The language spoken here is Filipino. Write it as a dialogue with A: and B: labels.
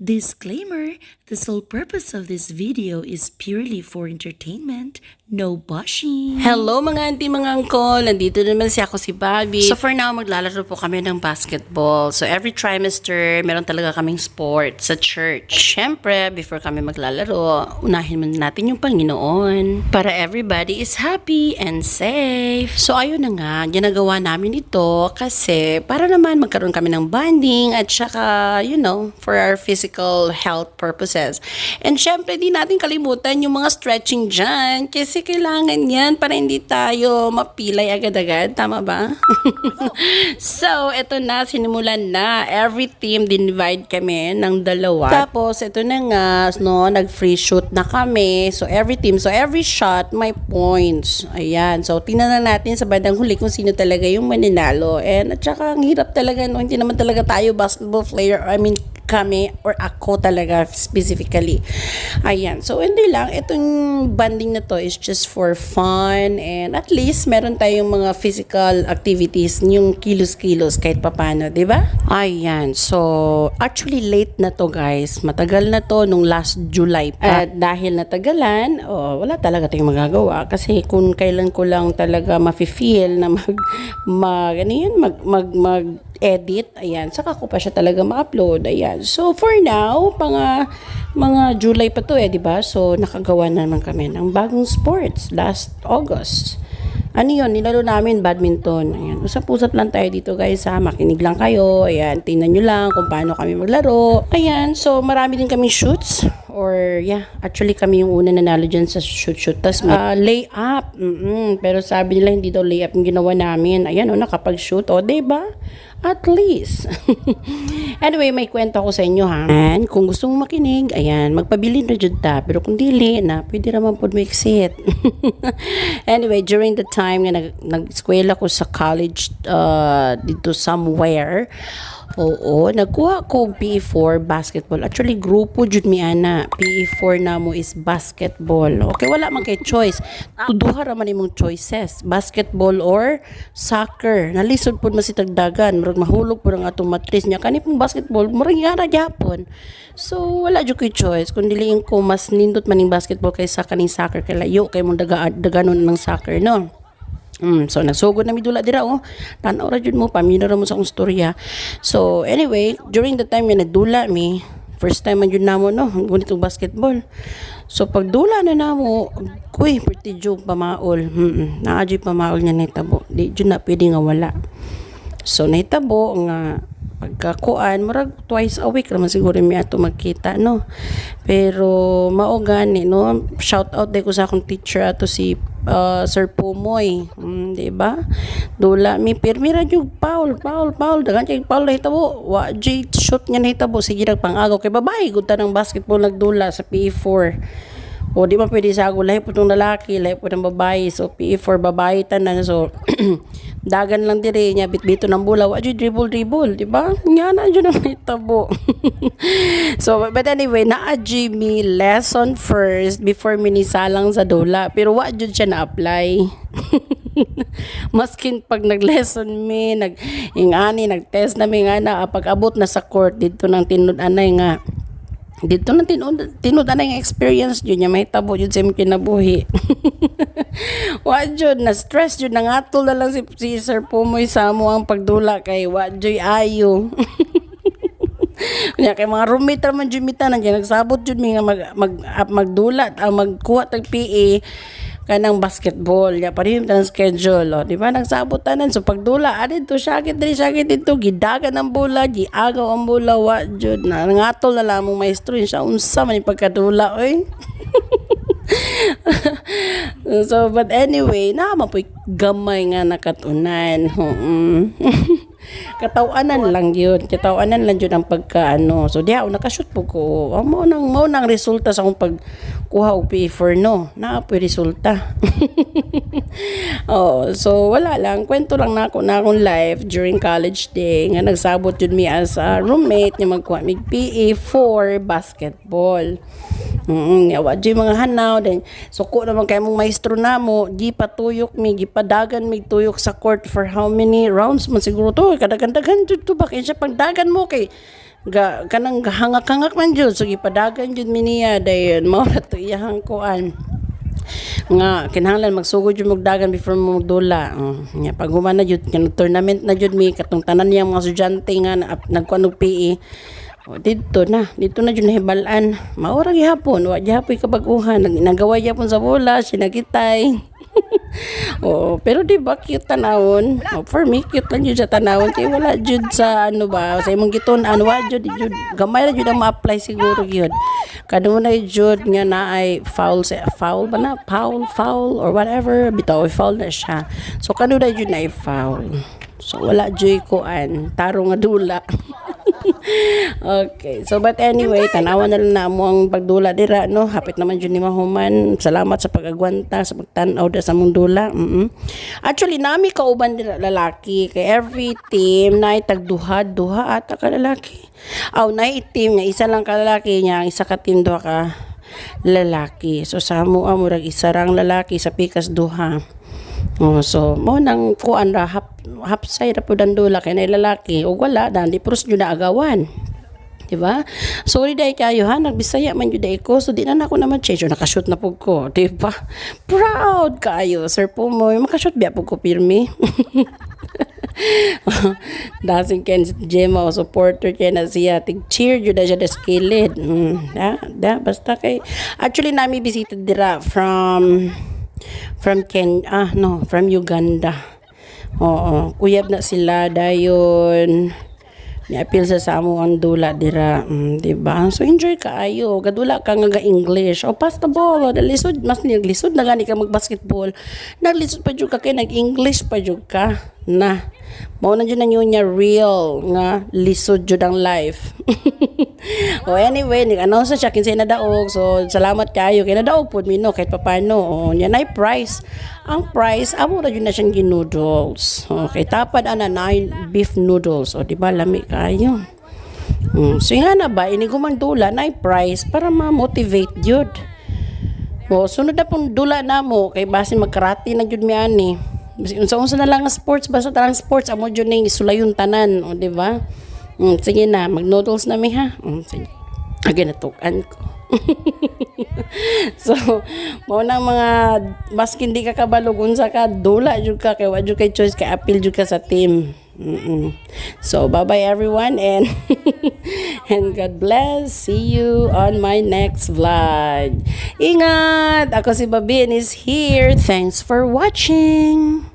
A: Disclaimer: the sole purpose of this video is purely for entertainment, no bashing.
B: Hello mga auntie, mga uncle. Nandito naman si Bobby. So for now, maglalaro po kami ng basketball. So every trimester, meron talaga kaming sport sa church. Siyempre, before kami maglalaro, unahin muna natin yung Panginoon para everybody is happy and safe. So ayun na nga, ginagawa namin ito kasi para naman magkaroon kami ng bonding at saka, for our physical health purposes. And syempre, di natin kalimutan yung mga stretching dyan kasi kailangan yan para hindi tayo mapilay agad-agad. Tama ba? So, eto na, sinimulan na. Every team, dinivide kami ng dalawa. Tapos, eto na nga, nag-free shoot na kami. So, every team, every shot, may points. Ayan. So, tingnan na natin sa bandang huli kung sino talaga yung maninalo. And, at saka, ang hirap talaga, hindi naman talaga tayo basketball player. Kami or ako talaga specifically. Ayan. So, hindi lang. Itong banding na to is just for fun and at least meron tayong mga physical activities, yung kilos-kilos kahit papano, di ba? Ayan. So, actually late na to guys. Matagal na to nung last July pa. At dahil natagalan, wala talaga tayong magagawa kasi kung kailan ko lang talaga mafe-feel na edit, ayan, saka ko pa siya talaga ma-upload, ayan. So, for now, mga July pa to di ba? So, nakagawa na naman kami ng bagong sports last August. Ano yun? Nilaro namin badminton. Ayan. Usap-usap lang tayo dito guys ha. Makinig lang kayo. Ayan. Tingnan nyo lang kung paano kami maglaro. Ayan. So, marami din kami shoots. Actually kami yung una nanalo dyan sa shoot. Tapos lay up. Pero sabi nila hindi daw lay up yung ginawa namin. Ayan nakapag-shoot. Diba? At least. Anyway, may kwento ko sa inyo ha. And kung gusto mong makinig, ayan, magpabili na dyan ta. Pero kung dili na, pwede naman po mag-exit. Anyway, during the time na nag-eskwela ko sa college dito somewhere, nagkuha ko PE4 basketball. Actually, grupo jud mi ana. PE4 na mo is basketball. Okay, wala man kay choice. Duha ra man imong choices, basketball or soccer. Nalisod pud masitagdagan, murag mahulog pud ang atong matris niya. Kani pong basketball, murag yara gyapon. So, wala jud kay choice. Kung diliin ko mas nindot man ning basketball kaysa kaning soccer kay layo kay mong daganon ng soccer, no? So, nagsugod na midula dira, tanaw ra jud mo, pamino ra mo sa akong storya. So, anyway, during the time na nagdula mi, first time man jud namo, gunitong basketball. So, pagdula na namo, pretty jug pamaol. Naadyo pamaol niya nahitabo. Di jud na pwede nga wala. So, nahitabo nga, pagkakuan, murag twice a week naman siguro mi ato magkita, no? Pero, mao gani, no? Shout out day ko sa akong teacher ato si Sir Pumoy, diba? Dula mi pirmira jug Paul dagan kay Paul nahitabo wa jay shoot niya nahitabo sige nagpangagaw kay babae gud ta ng basketball nagdula sa PE4. Di man pwede sa ako lahi po tong lalaki lahi po ng babae, so PE4 babae tanan, so dagan lang dire niya bitbito ng bola wa jud dribble diba nga na jud ang nahitabo. So but anyway, naa-jud mi lesson first before minisalang sa dula, pero wa jud siya na-apply. Maskin pag nag-lesson mi, nag-test na mi nga na pag-abot na sa court dito ng tinud-anay nga. Dito na tinud-anay nga experience jud niya mahitabo jud sa imong kinabuhi. Wa jud na stress jud nangatol na lang si Sir Pumoy sa amo ang pagdula kay wa jud ayo. Kanya kay mga roommate man jud mi tanan kay nagsabot jud mi nga magdula magkuha tag PE kanang basketball ya pareho tanang schedule, di ba nagsabot tanan. So pagdula adto syakit dito gidagan ang bola, giagaw ang bola, wa jud na ngatol na lamang maestro siya unsa man pagkadula oy. So but anyway, naman po gamay nga nakatunan. Katawanan lang yun ang pagkaano. So diha nakashoot po ko. Mao nang resulta sa akong pagkuha og PE4, no na po resulta. So wala lang, kwento lang na akong life during college day nga nagsabot jud mi as a roommate nga magkuha mig PE4 basketball. Wa jud mga hanaw din. Suko naman kay mong maestro namo, gipatuyok mi, gipadagan mi tuyok sa court for how many rounds man siguro to, kadagan-dagan jud to ba kay siya pagdagan mo kay kanang hangak-hangak man jud so gipadagan jud mi niya dayon mao na to iyahang kuan nga kinahanglan magsugod jud mo dagan before mo dula. Nya pag humana jud kan tournament na jud mi katong tanan niyang mga estudyante nga nagkuan og PE. Dito na jud nahibalan. Mao ra gihapon, wa gihapon kabaguhan nagaway gyapon sa bola, sinagitay. Pero di ba cute tanawon? For me cute lang jud sa tanawon kay wala jud sa ano ba sa imong gitun-an wa jud gamay ra jud ang ma-apply siguro gyud. Kadunay jud nga naay foul ba na foul or whatever bitaw foul na siya. So kadunay jud naay foul. So wala jud kuan taro nga dula. Okay. So but anyway, tanawan na lang na mo ang pagdula dira no. Hapit naman jud ni mahuman. Salamat sa pag-agwanta sa pagtan-aw da sa mong dula. Actually nami kauban dira lalaki kay every team nay tagduha ata ka lalaki. Nay team nga isa lang ka lalaki niya, isa ka team duha ka lalaki. So sa amo murag isa rang lalaki sa pikas duha. So mo nang kuan ra half side ra pud ang dula kay nay lalaki ug wala dan di pros jud na agawan. Diba? Sorry dai kayo ha, nagbisaya man jud ko so di na ako naman change nakashoot na pud ko, diba? Proud kayo, sir po mo, makashoot biya pud ko pirmi. Dancing Ken Gemma o supporter kay na siya tig cheer jud siya da skilled. Basta kay actually nami bisita dira from Uganda. Kuyab na sila dayon. Ni-appeal sa amo ang dula dira, diba? So enjoy kaayo, gadula ka nga English. Pass the ball, lisod mas naglisod na gani ka mag-basketball. Naglisod pa jud ka kay nag-English pa jud ka na. Mao na jud na niya real nga lisod jud ang life. Anyway, nag-announce siya kinsay na daog. So salamat kayo kay nadaog pud mi no kahit papaano. Nya nay price. Ang price amo ra jud na siyang gi-noodles. Okay, tapad ana 9 beef noodles. Di ba lami kayo. So nga na ba ini gumang dula nay price para ma-motivate jud. Sunod na pong dula namo kay basin magkarate na jud mi ani. Unsa na lang nga sports basta tarang sports amo jud ning sulayon tanan, di ba? Sige na, mag-noodles na mi ha. Sige. Again, natukan ko. So, mo na mga baskin di ka kabalugon sa ka, dula jud ka kay wa jud kay choice kay appeal jud ka sa team. So, bye-bye everyone and and God bless. See you on my next vlog. Ingat! Ako si Babin is here. Thanks for watching.